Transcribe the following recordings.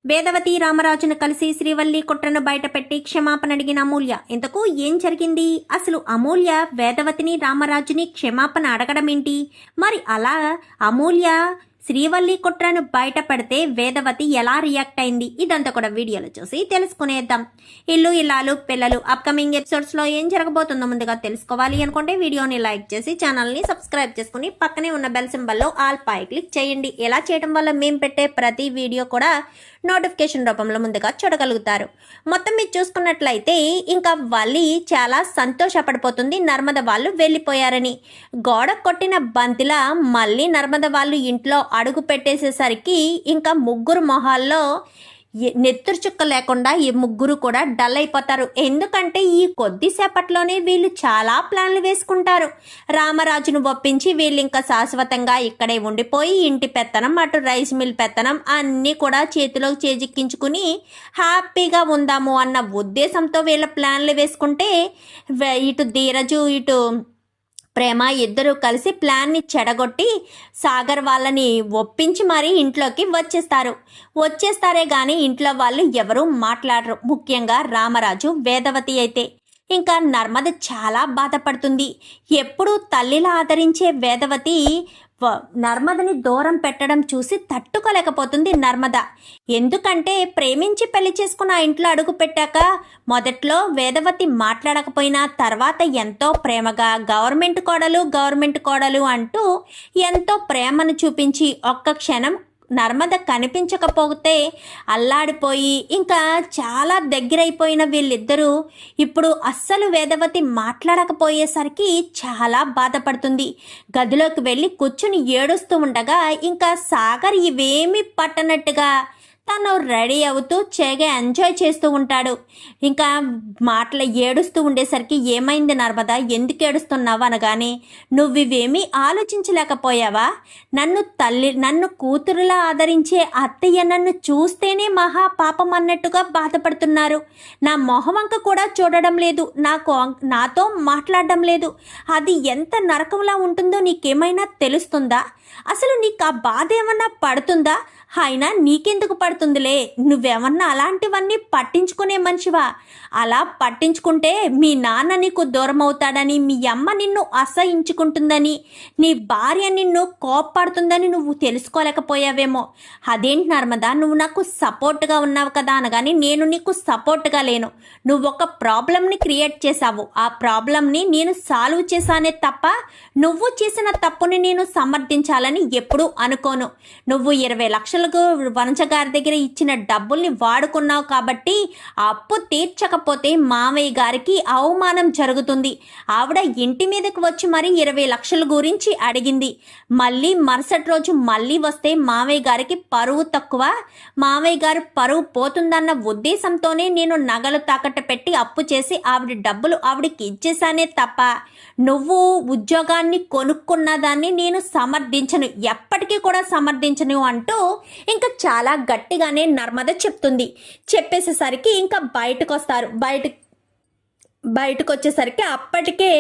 వేదవతి రామరాజును కలిసి శ్రీవల్లి కుట్రను బయటపెట్టి క్షమాపణ అడిగిన అమూల్య. ఇంతకు ఏం జరిగింది? అసలు అమూల్య వేదవతిని రామరాజుని క్షమాపణ అడగడం ఏంటి? మరి అలా అమూల్య శ్రీవల్లి కుట్రను బయటపడితే వేదవతి ఎలా రియాక్ట్ అయింది? ఇదంతా కూడా వీడియోలో చూసి తెలుసుకునేద్దాం. ఇల్లు ఇల్లాలు పిల్లలు అప్కమింగ్ ఎపిసోడ్స్లో ఏం జరగబోతుందో ముందుగా తెలుసుకోవాలి అనుకుంటే వీడియోని లైక్ చేసి ఛానల్ని సబ్స్క్రైబ్ చేసుకుని పక్కనే ఉన్న బెల్ సింబల్లో ఆల్ పై క్లిక్ చేయండి. ఇలా చేయడం వల్ల మేము పెట్టే ప్రతి వీడియో కూడా నోటిఫికేషన్ రూపంలో ముందుగా చూడగలుగుతారు. మొత్తం మీరు చూసుకున్నట్లయితే ఇంకా వల్లి చాలా సంతోషపడిపోతుంది నర్మద వాళ్ళు వెళ్ళిపోయారని. గోడ కొట్టిన బంతిలా మళ్ళీ నర్మద వాళ్ళు ఇంట్లో అడుగు పెట్టేసేసరికి ఇంకా ముగ్గురు మొహాల్లో నెత్తురు చుక్క లేకుండా ఈ ముగ్గురు కూడా డల్ అయిపోతారు. ఎందుకంటే ఈ కొద్దిసేపట్లోనే వీళ్ళు చాలా ప్లాన్లు వేసుకుంటారు. రామరాజును ఒప్పించి వీళ్ళు ఇంకా శాశ్వతంగా ఇక్కడే ఉండిపోయి ఇంటి పెత్తనం అటు రైస్ మిల్ పెత్తనం అన్నీ కూడా చేతిలోకి చేజిక్కించుకుని హ్యాపీగా ఉందాము అన్న ఉద్దేశంతో వీళ్ళ ప్లాన్లు వేసుకుంటే ఇటు ధీరజు ఇటు ప్రేమ ఇద్దరూ కలిసి ప్లాన్ని చెడగొట్టి సాగర్ వాళ్ళని ఒప్పించి మరీ ఇంట్లోకి వచ్చేస్తారే కానీ ఇంట్లో వాళ్ళు ఎవరూ మాట్లాడరు. ముఖ్యంగా రామరాజు వేదవతి అయితే ఇంకా నర్మద చాలా బాధపడుతుంది. ఎప్పుడూ తల్లిలా ఆదరించే వేదవతి నర్మదని దూరం పెట్టడం చూసి తట్టుకోలేకపోతుంది నర్మద. ఎందుకంటే ప్రేమించి పెళ్లి చేసుకున్న ఇంట్లో అడుగు పెట్టాక మొదట్లో వేదవతి మాట్లాడకపోయినా తర్వాత ఎంతో ప్రేమగా గవర్నమెంట్ కోడలు అంటూ ఎంతో ప్రేమను చూపించి ఒక్క క్షణం నర్మద కనిపించకపోతే అల్లాడిపోయి ఇంకా చాలా దగ్గరైపోయిన వీళ్ళిద్దరూ ఇప్పుడు అస్సలు వేదవతి మాట్లాడకపోయేసరికి చాలా బాధపడుతుంది. గదిలోకి వెళ్ళి కూర్చుని ఏడుస్తూ ఉండగా ఇంకా సాగర్ ఇవేమీ పట్టనట్టుగా తను రెడీ అవుతూ చేగా ఎంజాయ్ చేస్తూ ఉంటాడు. ఇంకా ఏడుస్తూ ఉండేసరికి ఏమైంది నర్మద, ఎందుకు ఏడుస్తున్నావు అనగానే, నువ్వివేమీ ఆలోచించలేకపోయావా? నన్ను కూతురులా ఆదరించే అత్తయ్య నన్ను చూస్తేనే మహా పాపం అన్నట్టుగా బాధపడుతున్నారు. నా మొహవంక కూడా చూడడం లేదు, నాతో మాట్లాడడం లేదు. అది ఎంత నరకంలా ఉంటుందో నీకేమైనా తెలుస్తుందా? అసలు నీకు ఆ బాధ ఏమన్నా పడుతుందా? అయినా నీకెందుకు పడుతుందిలే, నువ్వేమన్నా అలాంటివన్నీ పట్టించుకునే మనిషివా? అలా పట్టించుకుంటే మీ నాన్న నీకు దూరం అవుతాడని, మీ అమ్మ నిన్ను అసహించుకుంటుందని, నీ భార్య నిన్ను కోప్పడుతుందని నువ్వు తెలుసుకోలేకపోయావేమో. అదేంటి నర్మదా, నువ్వు నాకు సపోర్ట్గా ఉన్నావు కదా అనగాని నేను నీకు సపోర్ట్గా లేను. నువ్వు ఒక ప్రాబ్లంని క్రియేట్ చేశావు, ఆ ప్రాబ్లంని నేను సాల్వ్ చేశానే తప్ప నువ్వు చేసిన తప్పుని నేను సమర్థించాలని ఎప్పుడూ అనుకోను. నువ్వు 20 లక్షలకు వనజగారి దగ్గర ఇచ్చిన డబ్బుల్ని వాడుకున్నావు కాబట్టి అప్పు తీర్చకపోతే మావయ్య గారికి అవమానం జరుగుతుంది. ఆవిడ ఇంటి మీదకి వచ్చి మరి 20 లక్షల గురించి అడిగింది. మళ్ళీ మరుసటి రోజు మళ్ళీ వస్తే మావయ్య గారికి పరువు తక్కువ, మావయ్య గారు పరువు పోతుందన్న ఉద్దేశంతోనే నేను నగలు తాకట్టు పెట్టి అప్పు చేసి ఆవిడ డబ్బులు ఆవిడకి ఇచ్చేసానే తప్ప నువ్వు ఉద్యోగాన్ని కొనుక్కున్న దాన్ని నేను సమర్థించను, ఎప్పటికీ కూడా సమర్థించను అంటూ ఇంకా చాలా గట్టిగానే నర్మద చెప్తుంది. చెప్పేసేసరికి ఇంకా బయటకు వచ్చేసరికి అప్పటికే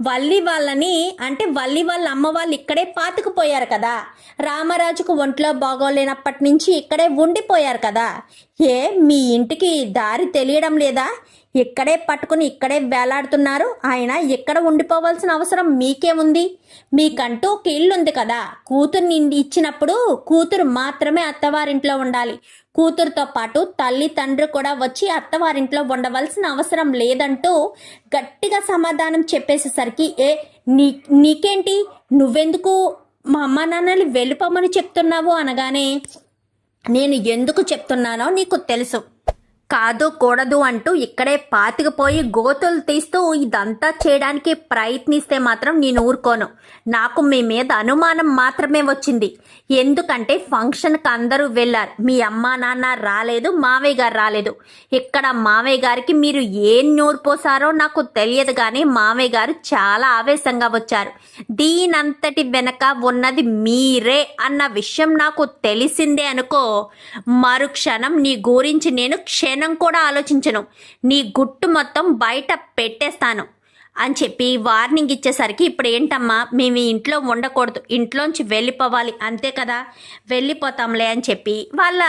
వల్లి వాళ్ళ అమ్మ వాళ్ళు ఇక్కడే పాతుకుపోయారు కదా. రామరాజుకు ఒంట్లో బాగోలేనప్పటి నుంచి ఇక్కడే ఉండిపోయారు కదా. మీ ఇంటికి దారి తెలియడం లేదా? ఇక్కడే పట్టుకుని ఇక్కడే వేలాడుతున్నారు. ఆయన ఇక్కడ ఉండిపోవాల్సిన అవసరం మీకేముంది? మీకంటూ ఒక ఇల్లు ఉంది కదా. కూతుర్ని ఇచ్చినప్పుడు కూతురు మాత్రమే అత్తవారింట్లో ఉండాలి. కూతురుతో పాటు తల్లి తండ్రి కూడా వచ్చి అత్తవారింట్లో ఉండవలసిన అవసరం లేదంటూ గట్టిగా సమాధానం చెప్పేసేసరికి నీకేంటి, నువ్వెందుకు మా అమ్మ నాన్నలు వెళ్ళిపోమని చెప్తున్నావు అనగానే, నేను ఎందుకు చెప్తున్నానో నీకు తెలుసు, కాదు కూడదు అంటూ ఇక్కడే పాతికిపోయి గోతులు తీస్తూ ఇదంతా చేయడానికి ప్రయత్నిస్తే మాత్రం నేను ఊరుకోను. నాకు మీ మీద అనుమానం మాత్రమే వచ్చింది. ఎందుకంటే ఫంక్షన్కి అందరూ వెళ్ళారు, మీ అమ్మా నాన్న రాలేదు, మావయ్య గారు రాలేదు. ఇక్కడ మావయ్య గారికి మీరు ఏం నోరు పోసారో నాకు తెలియదు కానీ మావయ్య గారు చాలా ఆవేశంగా వచ్చారు. దీనంతటి వెనక ఉన్నది మీరే అన్న విషయం నాకు తెలిసిందే అనుకో, మరుక్షణం నీ గురించి నేను క్షణం కూడా ఆలోచించను, నీ గుట్టు మొత్తం బయట పెట్టేస్తాను అని చెప్పి వార్నింగ్ ఇచ్చేసరికి, ఇప్పుడు ఏంటమ్మా మేము ఇంట్లో ఉండకూడదు, ఇంట్లోంచి వెళ్ళిపోవాలి అంతే కదా, వెళ్ళిపోతాంలే అని చెప్పి వాళ్ళ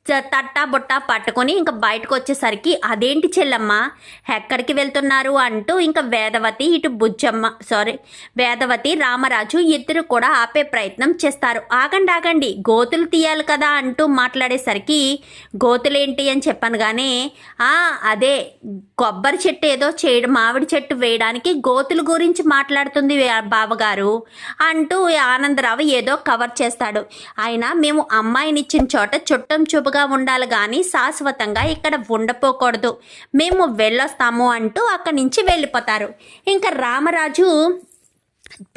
తట్టా బుట్టా పట్టుకొని ఇంకా బయటకు వచ్చేసరికి అదేంటి చెల్లమ్మ ఎక్కడికి వెళ్తున్నారు అంటూ ఇంకా వేదవతి ఇటు వేదవతి రామరాజు ఇద్దరు కూడా ఆపే ప్రయత్నం చేస్తారు. ఆగండి గోతులు తీయాలి కదా అంటూ మాట్లాడేసరికి గోతులేంటి అని చెప్పాను గానే అదే కొబ్బరి చెట్టు ఏదో చేయడం మామిడి చెట్టు వేయడానికి గోతుల గురించి మాట్లాడుతుంది బావగారు అంటూ ఆనందరావు ఏదో కవర్ చేస్తాడు. అయినా మేము అమ్మాయినిచ్చిన చోట చుట్టం చూపుగా ఉండాలి కానీ శాశ్వతంగా ఇక్కడ ఉండపోకూడదు, మేము వెళ్ళొస్తాము అంటూ అక్కడి నుంచి వెళ్ళిపోతారు. ఇంకా రామరాజు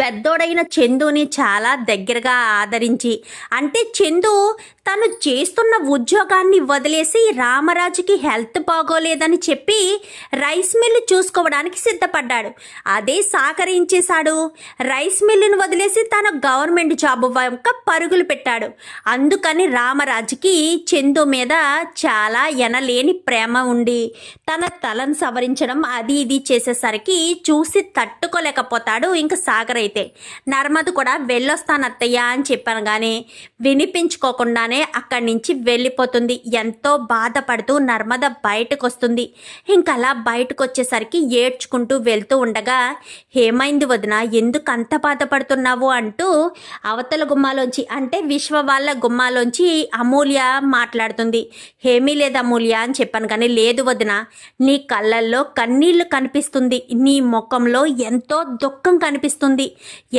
పెద్దోడైన చందుని చాలా దగ్గరగా ఆదరించి, అంటే చందు తను చేస్తున్న ఉద్యోగాన్ని వదిలేసి రామరాజుకి హెల్త్ బాగోలేదని చెప్పి రైస్ మిల్లు చూసుకోవడానికి సిద్ధపడ్డాడు. అదే సహకరించేశాడు. రైస్ మిల్లును వదిలేసి తన గవర్నమెంట్ జాబ్ వంక పరుగులు పెట్టాడు. అందుకని రామరాజుకి చందు మీద చాలా ఎనలేని ప్రేమ ఉండి తన తలను సవరించడం అది ఇది చేసేసరికి చూసి తట్టుకోలేకపోతాడు. ఇంకా సాగర్ అయితే నర్మద కూడా వెళ్ళొస్తానత్తయ్య అని చెప్పాను కానీ వినిపించుకోకుండానే అక్కడి నుంచి వెళ్ళిపోతుంది. ఎంతో బాధపడుతూ నర్మద బయటకు వస్తుంది. ఇంకలా బయటకు వచ్చేసరికి ఏడ్చుకుంటూ వెళ్తూ ఉండగా ఏమైంది వదిన, ఎందుకు అంత బాధపడుతున్నావు అంటూ అవతల గుమ్మాలోంచి అంటే విశ్వ వాళ్ళ గుమ్మాలోంచి అమూల్య మాట్లాడుతుంది. ఏమీ లేదు అమూల్య అని చెప్పాను కానీ లేదు వదిన, నీ కళ్ళల్లో కన్నీళ్లు కనిపిస్తుంది, నీ ముఖంలో ఎంతో దుఃఖం కనిపిస్తుంది,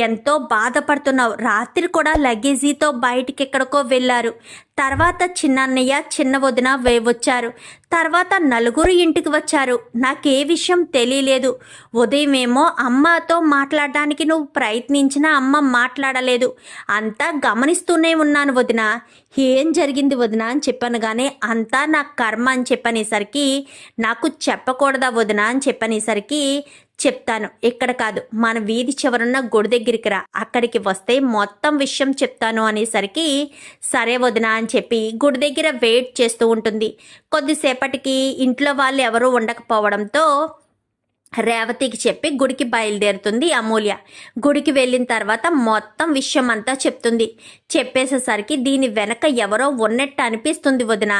ఎంతో బాధపడుతున్నావు. రాత్రి కూడా లగేజీతో బయటికి ఎక్కడికో వెళ్ళారు. తర్వాత చిన్నన్నయ్య చిన్న వదిన వచ్చారు. తర్వాత నలుగురు ఇంటికి వచ్చారు. నాకే విషయం తెలియలేదు. ఉదయమేమో అమ్మతో మాట్లాడడానికి నువ్వు ప్రయత్నించినా అమ్మ మాట్లాడలేదు. అంతా గమనిస్తూనే ఉన్నాను వదిన. ఏం జరిగింది వదిన అని చెప్పాను కానీ అంతా నా కర్మ అని చెప్పనేసరికి నాకు చెప్పకూడదా వదిన అని చెప్పనేసరికి చెప్తాను, ఇక్కడ కాదు మన వీధి చివరున్న గుడి దగ్గరికి రా, అక్కడికి వస్తే మొత్తం విషయం చెప్తాను అనేసరికి సరే వదిన అని చెప్పి గుడి దగ్గర వెయిట్ చేస్తూ ఉంటుంది. కొద్దిసేపటికి ఇంట్లో వాళ్ళు ఎవరూ ఉండకపోవడంతో రేవతికి చెప్పి గుడికి బయలుదేరుతుంది అమూల్య. గుడికి వెళ్ళిన తర్వాత మొత్తం విషయం అంతా చెప్తుంది. చెప్పేసేసరికి దీని వెనక ఎవరో ఉన్నట్టు అనిపిస్తుంది వదిన.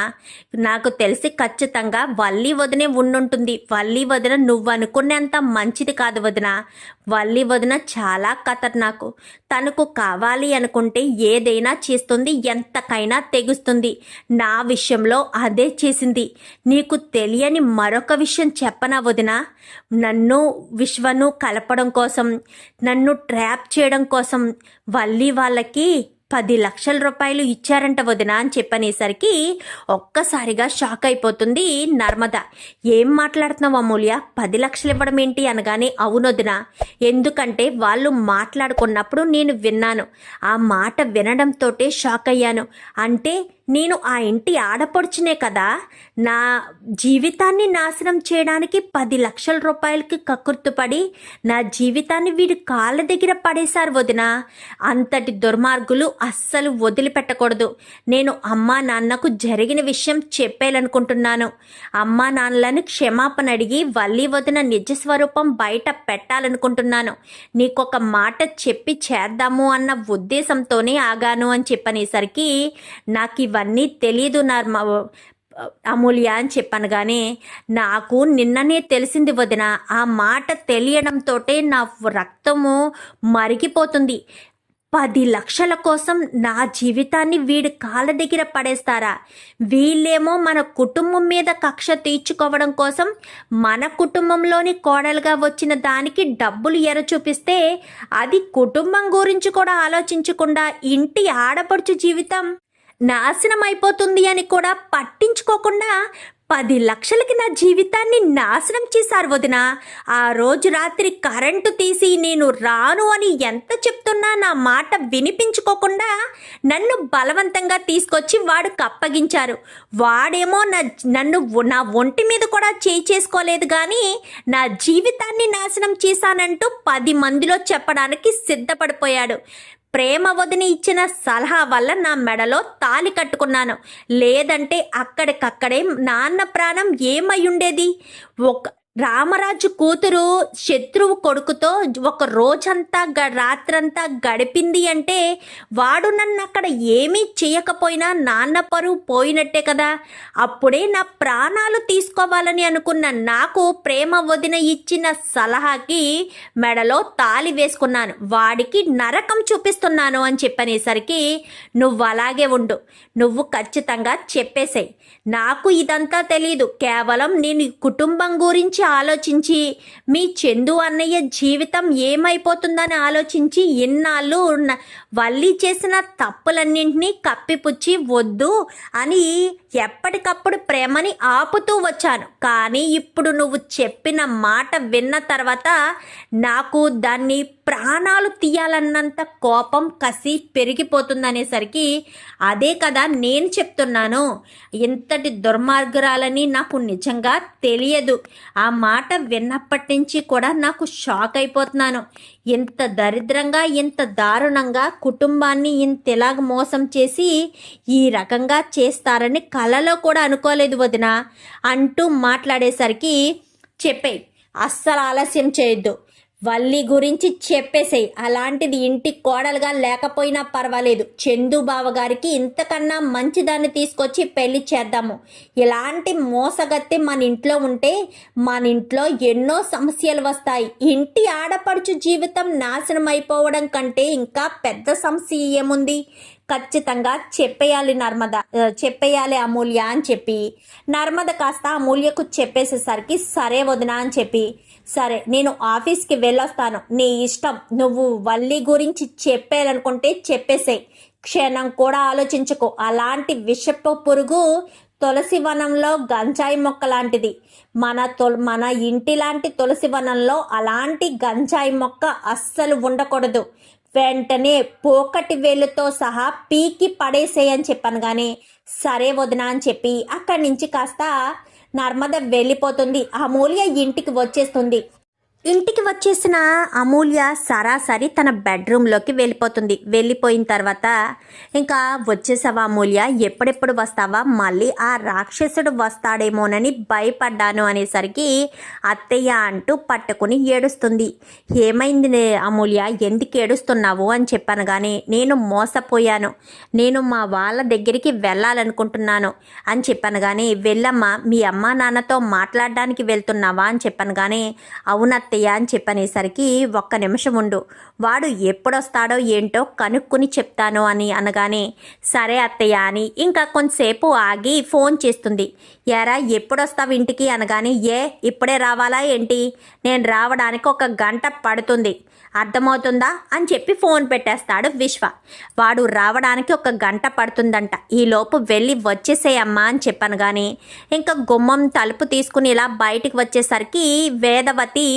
నాకు తెలిసి ఖచ్చితంగా వల్లి వదినే ఉండుంటుంది. వల్లి వదిన నువ్వు అనుకునేంత మంచిది కాదు వదిన. వల్లి వదిన చాలా ఖతర్నాకు. తనకు కావాలి అనుకుంటే ఏదైనా చేస్తుంది, ఎంతకైనా తెగుస్తుంది. నా విషయంలో అదే చేసింది. నీకు తెలియని మరొక విషయం చెప్పనా వదిన, నన్ను విశ్వను కలపడం కోసం, నన్ను ట్రాప్ చేయడం కోసం వల్లి వాళ్ళకి 10 లక్షల రూపాయలు ఇచ్చారంట వదిన అని చెప్పనేసరికి ఒక్కసారిగా షాక్ అయిపోతుంది నర్మద. ఏం మాట్లాడుతున్నావు అమూల్య, 10 లక్షలు ఇవ్వడం ఏంటి అనగానే అవునొదిన, ఎందుకంటే వాళ్ళు మాట్లాడుకున్నప్పుడు నేను విన్నాను. ఆ మాట వినడంతో షాక్ అయ్యాను. అంటే నేను ఆ ఇంటి ఆడపడుచునే కదా, నా జీవితాన్ని నాశనం చేయడానికి 10 లక్షల రూపాయలకి కక్కుర్తుపడి నా జీవితాన్ని వీడి కాళ్ళ దగ్గర పడేశారు వదిన. అంతటి దుర్మార్గులు అస్సలు వదిలిపెట్టకూడదు. నేను అమ్మా నాన్నకు జరిగిన విషయం చెప్పేయాలనుకుంటున్నాను. అమ్మా నాన్నలను క్షమాపణ అడిగి వల్లి వదిన నిజస్వరూపం బయట పెట్టాలనుకుంటున్నాను. నీకొక మాట చెప్పి చేద్దాము అన్న ఉద్దేశంతోనే ఆగాను అని చెప్పనేసరికి నాకు ఇవన్నీ తెలియదు అమూల్య అని చెప్పాను కానీ నాకు నిన్ననే తెలిసింది వదిన. ఆ మాట తెలియడంతో నా రక్తము మరిగిపోతుంది. 10 లక్షల కోసం నా జీవితాన్ని వీడి కాళ్ళ దగ్గర పడేస్తారా? వీళ్ళేమో మన కుటుంబం మీద కక్ష తీర్చుకోవడం కోసం మన కుటుంబంలోని కోడలుగా వచ్చిన దానికి డబ్బులు ఎర చూపిస్తే అది కుటుంబం గురించి కూడా ఆలోచించకుండా ఇంటి ఆడపడుచు జీవితం నాశనం అయిపోతుంది అని కూడా పట్టించుకోకుండా 10 లక్షలకి నా జీవితాన్ని నాశనం చేశారు వదిన. ఆ రోజు రాత్రి కరెంటు తీసి నేను రాను అని ఎంత చెప్తున్నా నా మాట వినిపించుకోకుండా నన్ను బలవంతంగా తీసుకొచ్చి వాడికి అప్పగించారు. వాడేమో నన్ను నా ఒంటి మీద కూడా చేసుకోలేదు కానీ నా జీవితాన్ని నాశనం చేశానంటూ 10 మందిలో చెప్పడానికి సిద్ధపడిపోయాడు. ప్రేమ వదిని ఇచ్చిన సలహా వల్ల నా మెడలో తాళి కట్టుకున్నాను. లేదంటే అక్కడికక్కడే నాన్న ప్రాణం ఏమై ఉండేది. రామరాజు కూతురు శత్రువు కొడుకుతో ఒక రోజంతా రాత్రంతా గడిపింది అంటే వాడు నన్ను అక్కడ ఏమీ చేయకపోయినా నాన్న పరువు పోయినట్టే కదా. అప్పుడే నా ప్రాణాలు తీసుకోవాలని అనుకున్న నాకు ప్రేమ వదిన ఇచ్చిన సలహాకి మెడలో తాళి వేసుకున్నాను, వాడికి నరకం చూపిస్తున్నాను అని చెప్పనేసరికి నువ్వు అలాగే ఉండు, నువ్వు ఖచ్చితంగా చెప్పేసేయ్, నాకు ఇదంతా తెలీదు, కేవలం నేను కుటుంబం గురించి ఆలోచించి మీ చందు అన్నయ్య జీవితం ఏమైపోతుందని ఆలోచించి ఇన్నాళ్ళు వల్లి చేసిన తప్పులన్నింటినీ కప్పిపుచ్చి వద్దు అని ఎప్పటికప్పుడు ప్రేమని ఆపుతూ వచ్చాను. కానీ ఇప్పుడు నువ్వు చెప్పిన మాట విన్న తర్వాత నాకు దాన్ని ప్రాణాలు తీయాలన్నంత కోపం కసి పెరిగిపోతుందనేసరికి అదే కదా నేను చెప్తున్నాను, ఇంతటి దుర్మార్గురాలని నాకు నిజంగా తెలియదు. ఆ మాట విన్నప్పటి నుంచి కూడా నాకు షాక్ అయిపోతున్నాను. ఇంత దరిద్రంగా ఇంత దారుణంగా కుటుంబాన్ని ఇంతలాగ మోసం చేసి ఈ రకంగా చేస్తారని కలలో కూడా అనుకోలేదు వదిన అంటూ మాట్లాడేసరికి చెప్పేయ్, అస్సలు ఆలస్యం చేయొద్దు, వల్లి గురించి చెప్పేసేయ్. అలాంటిది ఇంటి కోడలుగా లేకపోయినా పర్వాలేదు, చందు బావగారికి ఇంతకన్నా మంచిదాన్ని తీసుకొచ్చి పెళ్లి చేద్దాము. ఇలాంటి మోసగత్తి మన ఇంట్లో ఉంటే మన ఇంట్లో ఎన్నో సమస్యలు వస్తాయి. ఇంటి ఆడపడుచు జీవితం నాశనం అయిపోవడం కంటే ఇంకా పెద్ద సమస్య ఏముంది. ఖచ్చితంగా చెప్పేయాలి అమూల్య అని చెప్పి నర్మద కాస్త అమూల్యకు చెప్పేసేసరికి సరే వదినా అని చెప్పి, సరే నేను ఆఫీస్కి వెళ్ళొస్తాను, నీ ఇష్టం, నువ్వు వల్లి గురించి చెప్పాలనుకుంటే చెప్పేసేయ్, క్షణం కూడా ఆలోచించుకో. అలాంటి విషపు పురుగు తులసి వనంలో గంజాయి మొక్క లాంటిది. మన ఇంటి లాంటి తులసి వనంలో అలాంటి గంజాయి మొక్క అస్సలు ఉండకూడదు. వెంటనే పోకటి వేలుతో సహా పీకి పడేసేయని చెప్పాను. కానీ సరే వదినా అని చెప్పి అక్కడి నుంచి కాస్త నర్మద వెళ్ళిపోతుంది. అమూల్య ఇంటికి వచ్చేస్తుంది. ఇంటికి వచ్చేసిన అమూల్య సరాసరి తన బెడ్రూమ్లోకి వెళ్ళిపోతుంది. వెళ్ళిపోయిన తర్వాత ఇంకా వచ్చేసావా అమూల్య, ఎప్పుడెప్పుడు వస్తావా, మళ్ళీ ఆ రాక్షసుడు వస్తాడేమోనని భయపడ్డాను అనేసరికి అత్తయ్య అంటూ పట్టుకుని ఏడుస్తుంది. ఏమైంది అమూల్య, ఎందుకు ఏడుస్తున్నావు అని చెప్పాను. కానీ నేను మోసపోయాను, నేను మా వాళ్ళ దగ్గరికి వెళ్ళాలనుకుంటున్నాను అని చెప్పాను. కానీ వెళ్ళమ్మా, మీ అమ్మా నాన్నతో మాట్లాడడానికి వెళ్తున్నావా అని చెప్పాను. కానీ అవున అత్తయ్య అని చెప్పనేసరికి ఒక్క నిమిషం ఉండు, వాడు ఎప్పుడొస్తాడో ఏంటో కనుక్కుని చెప్తాను అని అనగానే సరే అత్తయ్య అని ఇంకా కొంతసేపు ఆగి ఫోన్ చేస్తుంది. ఎరా ఎప్పుడొస్తావు ఇంటికి అనగానే ఇప్పుడే రావాలా ఏంటి, నేను రావడానికి 1 గంట పడుతుంది, అర్థమవుతుందా అని చెప్పి ఫోన్ పెట్టేస్తాడు విశ్వ. వాడు రావడానికి 1 గంట పడుతుందంట, ఈలోపు వెళ్ళి వచ్చేసేయమ్మా అని చెప్పాను. కానీ ఇంకా గుమ్మం తలుపు తీసుకుని ఇలా బయటికి వచ్చేసరికి వేదవతి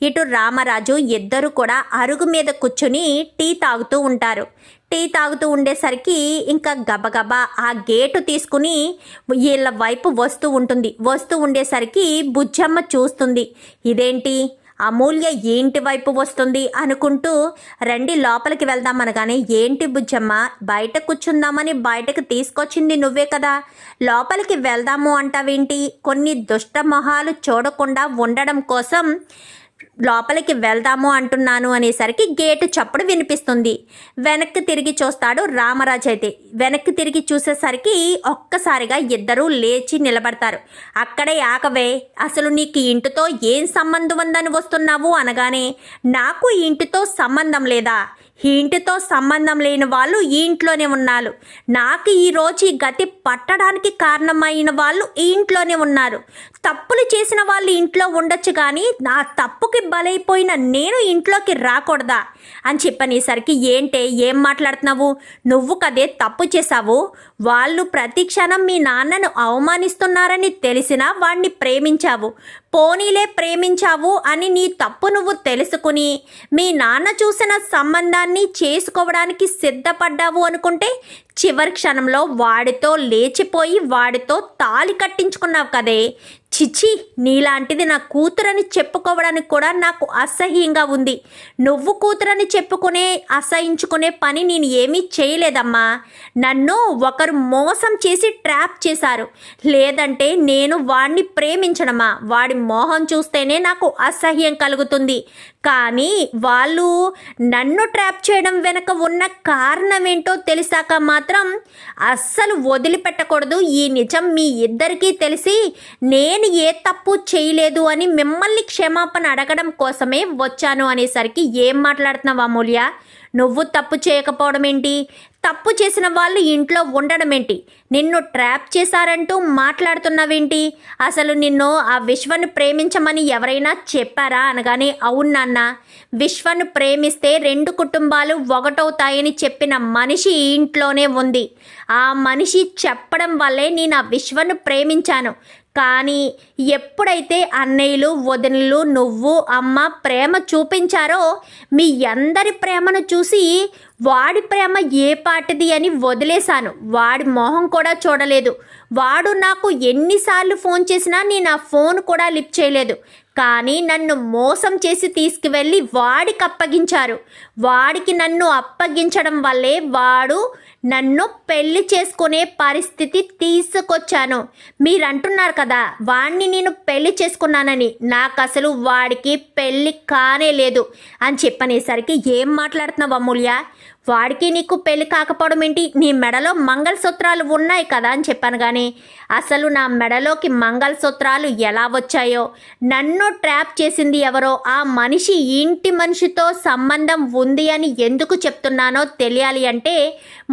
ఇటు రామరాజు ఇద్దరు కూడా అరుగు మీద కూర్చుని టీ తాగుతూ ఉంటారు. టీ తాగుతూ ఉండేసరికి ఇంకా గబగబా ఆ గేటు తీసుకుని వీళ్ళ వైపు వస్తూ ఉండేసరికి బుజ్జమ్మ చూస్తుంది. ఇదేంటి అమూల్య ఏంటి వైపు వస్తుంది అనుకుంటూ రండి లోపలికి వెళ్దామనగానే ఏంటి బుజ్జమ్మ, బయట కూర్చుందామని బయటకు తీసుకొచ్చింది నువ్వే కదా, లోపలికి వెళ్దాము అంటావేంటి, కొన్ని దుష్ట మొహాలు చూడకుండా ఉండడం కోసం లోపలికి వెళ్దాము అంటున్నాను అనేసరికి గేటు చప్పుడు వినిపిస్తుంది. వెనక్కి తిరిగి చూస్తాడు రామరాజు. అయితే వెనక్కి తిరిగి చూసేసరికి ఒక్కసారిగా ఇద్దరూ లేచి నిలబడతారు. అక్కడే ఆకవే, అసలు నీకు ఇంటితో ఏం సంబంధం ఉందని వస్తున్నావు అనగానే నాకు ఈ ఇంటితో సంబంధం లేదా, ఈ ఇంటితో సంబంధం లేని వాళ్ళు ఈ ఇంట్లోనే ఉన్నారు, నాకు ఈరోజు ఈ గతి పట్టడానికి కారణమైన వాళ్ళు ఈ ఇంట్లోనే ఉన్నారు, తప్పులు చేసిన వాళ్ళు ఇంట్లో ఉండొచ్చు కానీ నా తప్పుకి బలైపోయిన నేను ఇంట్లోకి రాకూడదా అని చెప్పనేసరికి ఏంటే ఏం మాట్లాడుతున్నావు, నువ్వు కదే తప్పు చేశావు, వాళ్ళు ప్రతి క్షణం మీ నాన్నను అవమానిస్తున్నారని తెలిసినా వాడిని ప్రేమించావు, పోనీలే ప్రేమించావు అని నీ తప్పు నువ్వు తెలుసుకుని మీ నాన్న చూసిన సంబంధాన్ని చేసుకోవడానికి సిద్ధపడ్డావు అనుకుంటే చివరి క్షణంలో వాడితో లేచిపోయి వాడితో తాళి కట్టించుకున్నావు కదే. చిచ్చి, నీలాంటిది నా కూతురని చెప్పుకోవడానికి కూడా నాకు అసహ్యంగా ఉంది. నువ్వు కూతురని చెప్పుకునే అసహించుకునే పని నేను ఏమీ చేయలేదమ్మా, నన్ను ఒకరు మోసం చేసి ట్రాప్ చేశారు, లేదంటే నేను వాడిని ప్రేమించడమా, వాడి మోహం చూస్తేనే నాకు అసహ్యం కలుగుతుంది. కానీ వాళ్ళు నన్ను ట్రాప్ చేయడం వెనక ఉన్న కారణం ఏంటో తెలిసాక మాత్రం అస్సలు వదిలిపెట్టకూడదు. ఈ నిజం మీ ఇద్దరికీ తెలిసి నేను ఏ తప్పు చేయలేదు అని మిమ్మల్ని క్షమాపణ అడగడం కోసమే వచ్చాను అనేసరికి ఏం మాట్లాడుతున్నావు అమూల్య? నువ్వు తప్పు చేయకపోవడం ఏంటి? తప్పు చేసిన వాళ్ళు ఇంట్లో ఉండడం ఏంటి? నిన్ను ట్రాప్ చేశారంటూ మాట్లాడుతున్నావేంటి? అసలు నిన్ను ఆ విశ్వను ప్రేమించమని ఎవరైనా చెప్పారా అనగానే అవును నాన్న, విశ్వను ప్రేమిస్తే 2 కుటుంబాలు ఒకటవుతాయని చెప్పిన మనిషి ఇంట్లోనే ఉంది. ఆ మనిషి చెప్పడం వల్లే నేను ఆ విశ్వను ప్రేమించాను. కానీ ఎప్పుడైతే అన్నయ్యలు వదినలు నువ్వు అమ్మ ప్రేమ చూపించారో మీ అందరి ప్రేమను చూసి వాడి ప్రేమ ఏ పాటిది అని వదిలేశాను. వాడి మొహం కూడా చూడలేదు. వాడు నాకు ఎన్నిసార్లు ఫోన్ చేసినా నేను ఆ ఫోన్ కూడా లిఫ్ట్ చేయలేదు. కానీ నన్ను మోసం చేసి తీసుకువెళ్ళి వాడికి అప్పగించారు. వాడికి నన్ను అప్పగించడం వల్లే వాడు నన్ను పెళ్లి చేసుకునే పరిస్థితి తీసుకొచ్చాను. మీరు అంటున్నారు కదా వాడిని నేను పెళ్లి చేసుకున్నానని. నాకు అసలు వాడికి పెళ్లి కానే లేదు అని చెప్పనేసరికి ఏం మాట్లాడుతున్నావు అమూల్య? వాడికి నీకు పెళ్లి కాకపోవడం ఏంటి? నీ మెడలో మంగళసూత్రాలు ఉన్నాయి కదా అని చెప్పాను. కానీ అసలు నా మెడలోకి మంగళసూత్రాలు ఎలా వచ్చాయో, నన్ను ట్రాప్ చేసింది ఎవరో, ఆ మనిషి ఇంటి మనిషితో సంబంధం ఉంది అని ఎందుకు చెప్తున్నానో తెలియాలి అంటే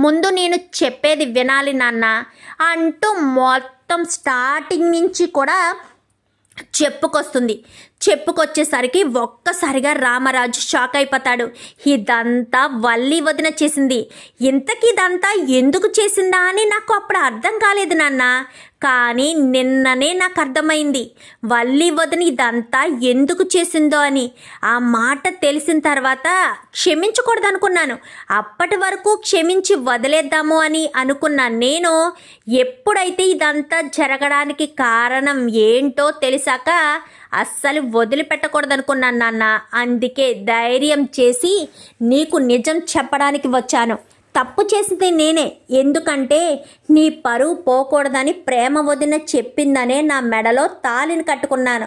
ముందు నేను చెప్పేది వినాలి నాన్న అంటూ మొత్తం స్టార్టింగ్ నుంచి కూడా చెప్పుకొచ్చేసరికి ఒక్కసారిగా రామరాజు షాక్ అయిపోతాడు. ఇదంతా వల్లి వదిన చేసింది. ఇంతకీ ఇదంతా ఎందుకు చేసిందా అని నాకు అప్పుడు అర్థం కాలేదు నాన్న. కానీ నిన్ననే నాకు అర్థమైంది వల్లి వదిన ఇదంతా ఎందుకు చేసిందో అని. ఆ మాట తెలిసిన తర్వాత క్షమించకూడదు అనుకున్నాను. అప్పటి వరకు క్షమించి వదిలేద్దాము అని అనుకున్నాను. నేను ఎప్పుడైతే ఇదంతా జరగడానికి కారణం ఏంటో తెలిసాక అస్సలు వదిలిపెట్టకూడదనుకున్నాను నాన్న. అందుకే ధైర్యం చేసి నీకు నిజం చెప్పడానికి వచ్చాను. తప్పు చేసింది నేనే. ఎందుకంటే నీ పరువు పోకూడదని ప్రేమ వదిన చెప్పిందనే నా మెడలో తాళిని కట్టుకున్నాను.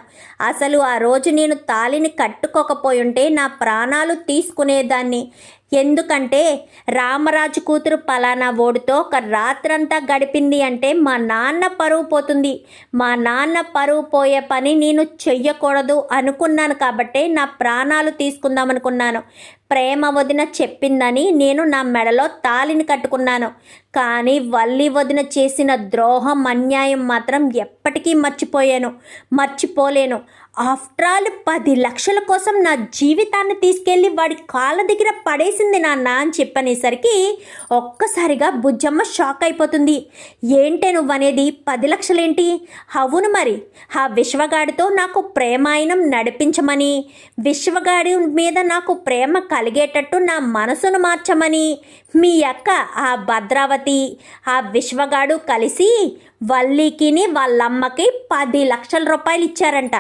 అసలు ఆ రోజు నేను తాళిని కట్టుకోకపోయి ఉంటే నా ప్రాణాలు తీసుకునేదాన్ని. ఎందుకంటే రామరాజు కూతురు పలానా ఓడితో ఒక రాత్రంతా గడిపింది అంటే మా నాన్న పరువు పోతుంది. మా నాన్న పరువు పోయే పని నేను చెయ్యకూడదు అనుకున్నాను. కాబట్టే నా ప్రాణాలు తీసుకుందామనుకున్నాను. ప్రేమ వదిన చెప్పిందని నేను నా మెడలో తాళిని కట్టుకున్నాను. కానీ వల్లి వదిన చేసిన ద్రోహం అన్యాయం మాత్రం ఎప్పటికీ మర్చిపోలేను. ఆఫ్టర్ ఆల్ 10 లక్షల కోసం నా జీవితాన్ని తీసుకెళ్ళి వాడి కాళ్ళ దగ్గర పడేసింది నాన్న అని చెప్పనేసరికి ఒక్కసారిగా బుజ్జమ్మ షాక్ అయిపోతుంది. ఏంటే నువ్వనేది? 10 లక్షలేంటి? అవును మరి, ఆ విశ్వగాడితో నాకు ప్రేమాయణం నడిపించమని, విశ్వగాడి మీద నాకు ప్రేమ కలిగేటట్టు నా మనసును మార్చమని మీ అక్క ఆ భద్రావతి ఆ విశ్వగాడు కలిసి వల్లికిని వాళ్ళమ్మకి 10 లక్షల రూపాయలు ఇచ్చారంట.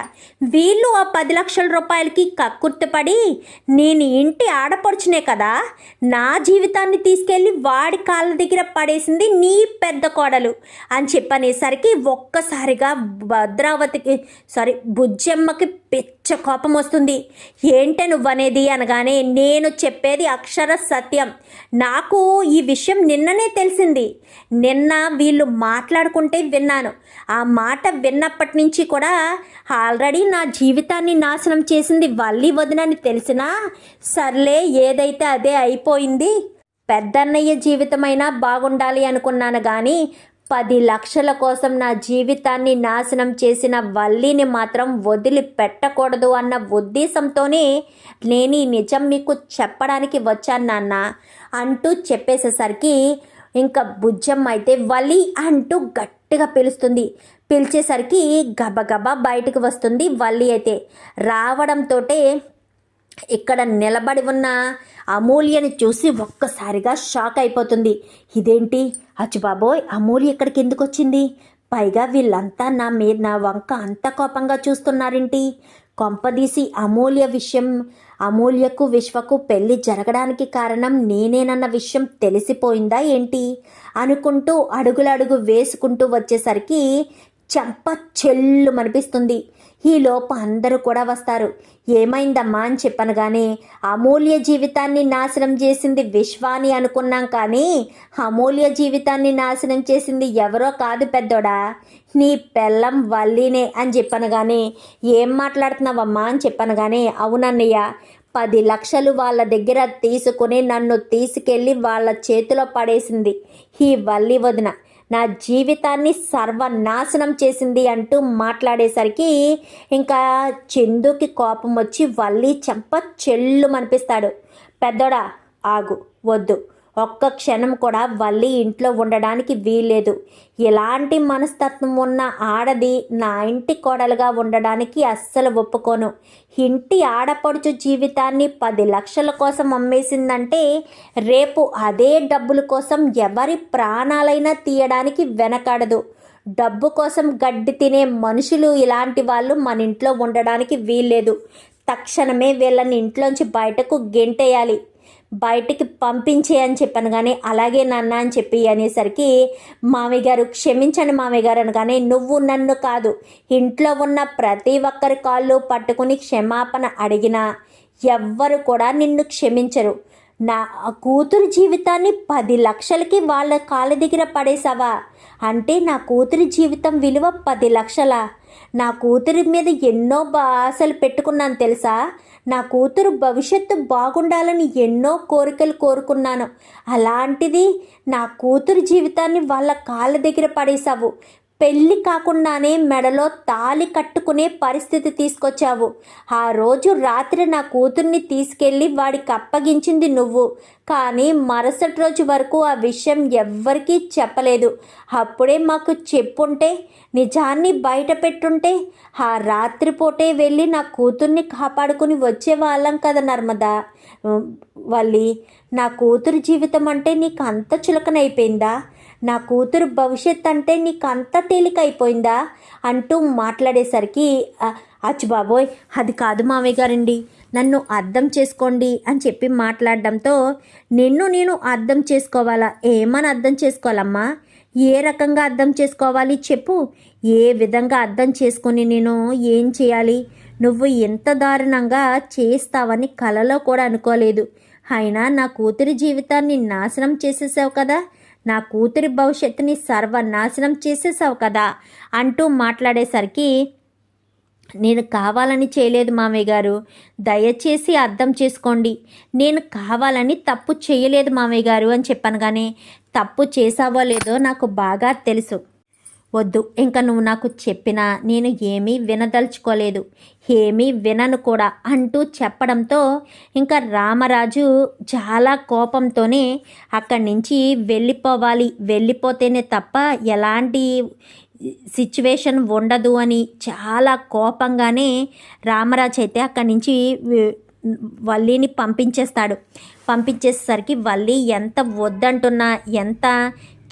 వీళ్ళు ఆ 10 లక్షల రూపాయలకి కక్కుర్తిపడి నేను ఇంటి ఆడపడుచునే కదా, నా జీవితాన్ని తీసుకెళ్ళి వాడి కాళ్ళ దగ్గర పడేసింది నీ పెద్ద కోడలు అని చెప్పనేసరికి ఒక్కసారిగా బుజ్జమ్మకి పిచ్చ కోపం వస్తుంది. ఏంటే నువ్వనేది అనగానే నేను చెప్పేది అక్షర సత్యం. నాకు ఈ విషయం నిన్ననే తెలిసింది. నిన్న వీళ్ళు మాట్లాడుకుంటే విన్నాను. ఆ మాట విన్నప్పటి నుంచి కూడా ఆల్రెడీ నా జీవితాన్ని నాశనం చేసింది వల్లి వదినని తెలిసినా సర్లే ఏదైతే అదే అయిపోయింది, పెద్దన్నయ్య జీవితమైనా బాగుండాలి అనుకున్నాను. కానీ 10 లక్షల కోసం నా జీవితాన్ని నాశనం చేసిన వల్లిని మాత్రం వదిలిపెట్టకూడదు అన్న ఉద్దేశంతోనే నేను ఈ నిజం మీకు చెప్పడానికి వచ్చాను నాన్న అంటూ చెప్పేసేసరికి ఇంకా బుజ్జమ్మ అయితే వల్లి అంటూ గట్టిగా పిలుస్తుంది. పిలిచేసరికి గబగబా బయటకు వస్తుంది వల్లి. అయితే రావడంతో ఇక్కడ నిలబడి ఉన్న అమూల్యని చూసి ఒక్కసారిగా షాక్ అయిపోతుంది. ఇదేంటి అచ్చుబాబోయ్, అమూల్య ఇక్కడికి ఎందుకు వచ్చింది? పైగా వీళ్ళంతా నా వంక అంత కోపంగా చూస్తున్నారేంటి? కొంపదీసి అమూల్యకు విశ్వకు పెళ్లి జరగడానికి కారణం నేనేనన్న విషయం తెలిసిపోయిందా ఏంటి అనుకుంటూ అడుగులడుగు వేసుకుంటూ వచ్చేసరికి చెంప చెల్లు మనిపిస్తుంది. ఈలోపు అందరూ కూడా వస్తారు. ఏమైందమ్మా అని చెప్పనగానే, అమూల్య జీవితాన్ని నాశనం చేసింది విశ్వాని అనుకున్నాం, కానీ అమూల్య జీవితాన్ని నాశనం చేసింది ఎవరో కాదు పెద్దోడా, నీ పెళ్ళం వల్లీనే అని చెప్పనగానే, ఏం మాట్లాడుతున్నావమ్మా అని చెప్పనగానే, అవునన్నయ్య 10 లక్షలు వాళ్ళ దగ్గర తీసుకుని నన్ను తీసుకెళ్ళి వాళ్ళ చేతిలో పడేసింది ఈ వల్లి వదిన, నా జీవితాన్ని సర్వనాశనం చేసింది అంటూ మాట్లాడేసరికి ఇంకా చందుకి కోపం వచ్చి వల్లి చెంప చెల్లు మనిపిస్తాడు. పెద్దోడా ఆగు, వద్దు, ఒక్క క్షణం కూడా వల్లి ఇంట్లో ఉండడానికి వీల్లేదు. ఎలాంటి మనస్తత్వం ఉన్న ఆడది నా ఇంటి కోడలుగా ఉండడానికి అస్సలు ఒప్పుకోను. ఇంటి ఆడపడుచు జీవితాన్ని 10 లక్షల కోసం అమ్మేసిందంటే రేపు అదే డబ్బుల కోసం ఎవరి ప్రాణాలైనా తీయడానికి వెనకాడదు. డబ్బు కోసం గడ్డి తినే మనుషులు ఇలాంటి వాళ్ళు మన ఇంట్లో ఉండడానికి వీల్లేదు. తక్షణమే వీళ్ళని ఇంట్లోంచి బయటకు గెంటేయాలి, బయటికి పంపించే అని చెప్పాను. కానీ అలాగే నాన్న అని చెప్పి అనేసరికి, మామయ్య గారు క్షమించండి మామయ్య గారు అనగానే, నువ్వు నన్ను కాదు, ఇంట్లో ఉన్న ప్రతి ఒక్కరి కాళ్ళు పట్టుకుని క్షమాపణ అడిగినా ఎవ్వరు కూడా నిన్ను క్షమించరు. నా కూతురు జీవితాన్ని 10 లక్షలకి వాళ్ళ కాళ్ళ దగ్గర పడేసావా అంటే నా కూతురి జీవితం విలువ 10 లక్షలా? నా కూతురి మీద ఎన్నో ఆశలు పెట్టుకున్నాను తెలుసా. నా కూతురు భవిష్యత్తు బాగుండాలని ఎన్నో కోరికలు కోరుకున్నాను. అలాంటిది నా కూతురు జీవితాన్ని వాళ్ళ కాళ్ళ దగ్గర పడేశావు. పెళ్ళి కాకుండానే మెడలో తాళి కట్టుకునే పరిస్థితి తీసుకొచ్చావు. ఆ రోజు రాత్రి నా కూతుర్ని తీసుకెళ్ళి వాడికి అప్పగించింది నువ్వు, కానీ మరుసటి రోజు వరకు ఆ విషయం ఎవ్వరికీ చెప్పలేదు. అప్పుడే మాకు చెప్పుంటే, నిజాన్ని బయట పెట్టుంటే ఆ రాత్రిపూటే వెళ్ళి నా కూతుర్ని కాపాడుకుని వచ్చేవాళ్ళం కదా నర్మదా. వల్లి, నా కూతురు జీవితం అంటే నీకు అంత చులకనైపోయిందా? నా కూతురు భవిష్యత్ అంటే నీకు అంత తేలికైపోయిందా అంటూ మాట్లాడేసరికి, అచ్చుబాబోయ్ అది కాదు మామయ్య గారండి, నన్ను అర్థం చేసుకోండి అని చెప్పి మాట్లాడడంతో, నిన్ను నేను అర్థం చేసుకోవాలా? ఏమని అర్థం చేసుకోవాలమ్మా? ఏ రకంగా అర్థం చేసుకోవాలి చెప్పు? ఏ విధంగా అర్థం చేసుకొని నేను ఏం చేయాలి? నువ్వు ఎంత దారుణంగా చేస్తావని కలలో కూడా అనుకోలేదు. అయినా నా కూతురి జీవితాన్ని నాశనం చేసేసావు కదా, నా కూతురి భవిష్యత్తుని సర్వనాశనం చేసేసావు కదా అంటూ మాట్లాడేసరికి, నేను కావాలని చేయలేదు మామయ్య గారు, దయచేసి అర్థం చేసుకోండి, నేను కావాలని తప్పు చేయలేదు మామయ్య గారు అని చెప్పాను. కానీ తప్పు చేసావో లేదో నాకు బాగా తెలుసు. వద్దు, ఇంకా నువ్వు నాకు చెప్పినా నేను ఏమీ వినదలుచుకోలేదు, ఏమీ వినను కూడా అంటూ చెప్పడంతో ఇంకా రామరాజు చాలా కోపంతోనే అక్కడి నుంచి వెళ్ళిపోతేనే తప్ప ఎలాంటి సిచ్యువేషన్ ఉండదు అని చాలా కోపంగానే రామరాజు అయితే అక్కడి నుంచి వల్లిని పంపించేసరికి వల్లి ఎంత వద్దంటున్నా, ఎంత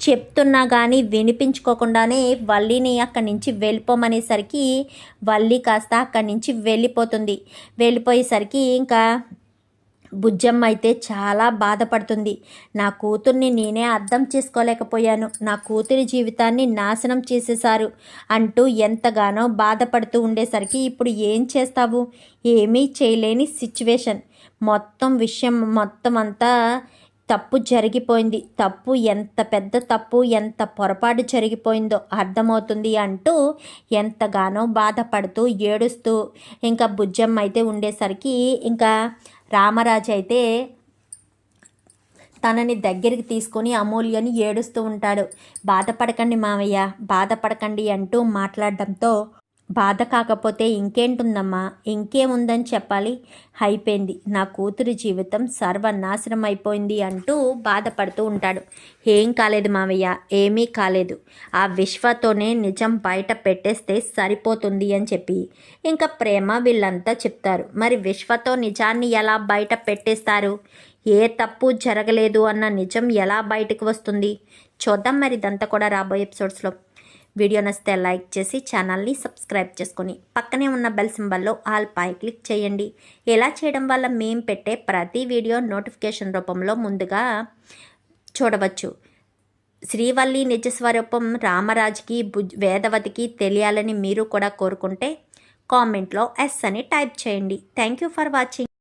చెప్తున్నా కానీ వినిపించుకోకుండానే వల్లిని అక్కడి నుంచి వెళ్ళిపోమనేసరికి వల్లి కాస్త అక్కడి నుంచి వెళ్ళిపోయేసరికి ఇంకా బుజ్జమ్మ అయితే చాలా బాధపడుతుంది. నా కూతుర్ని నేనే అర్థం చేసుకోలేకపోయాను, నా కూతురి జీవితాన్ని నాశనం చేసేశారు అంటూ ఎంతగానో బాధపడుతూ ఉండేసరికి, ఇప్పుడు ఏం చేస్తావు? ఏమీ చేయలేని సిచ్యువేషన్. విషయం మొత్తం అంతా తప్పు జరిగిపోయింది. తప్పు ఎంత పెద్ద తప్పు, ఎంత పొరపాటు జరిగిపోయిందో అర్థమవుతుంది అంటూ ఎంతగానో బాధపడుతూ ఏడుస్తూ ఇంకా బుజ్జమ్మ అయితే ఉండేసరికి ఇంకా రామరాజు అయితే తనని దగ్గరికి తీసుకొని అమూల్యని ఏడుస్తూ ఉంటాడు. బాధపడకండి మావయ్య, బాధపడకండి అంటూ మాట్లాడడంతో, బాధ కాకపోతే ఇంకేంటుందమ్మా, ఇంకేముందని చెప్పాలి, అయిపోయింది, నా కూతురి జీవితం సర్వనాశనం అయిపోయింది అంటూ బాధపడుతూ ఉంటాడు. ఏం కాలేదు మావయ్య, ఏమీ కాలేదు, ఆ విశ్వతోనే నిజం బయట పెట్టేస్తే సరిపోతుంది అని చెప్పి ఇంకా ప్రేమ వీళ్ళంతా చెప్తారు. మరి విశ్వతో నిజాన్ని ఎలా బయట పెట్టేస్తారు? ఏ తప్పు జరగలేదు అన్న నిజం ఎలా బయటకు వస్తుంది? చూద్దాం మరి ఇదంతా కూడా రాబోయే ఎపిసోడ్స్లో. వీడియో నచ్చితే లైక్ చేసి ఛానల్ని సబ్స్క్రైబ్ చేసుకొని పక్కనే ఉన్న బెల్ సింబల్లో ఆల్ పై క్లిక్ చేయండి. ఇలా చేయడం వల్ల మేము పెట్టే ప్రతి వీడియో నోటిఫికేషన్ రూపంలో ముందుగా చూడవచ్చు. శ్రీవల్లి నిజస్వరూపం రామరాజుకి వేదవతికి తెలియాలని మీరు కూడా కోరుకుంటే కామెంట్లో ఎస్ అని టైప్ చేయండి. Thank you for watching.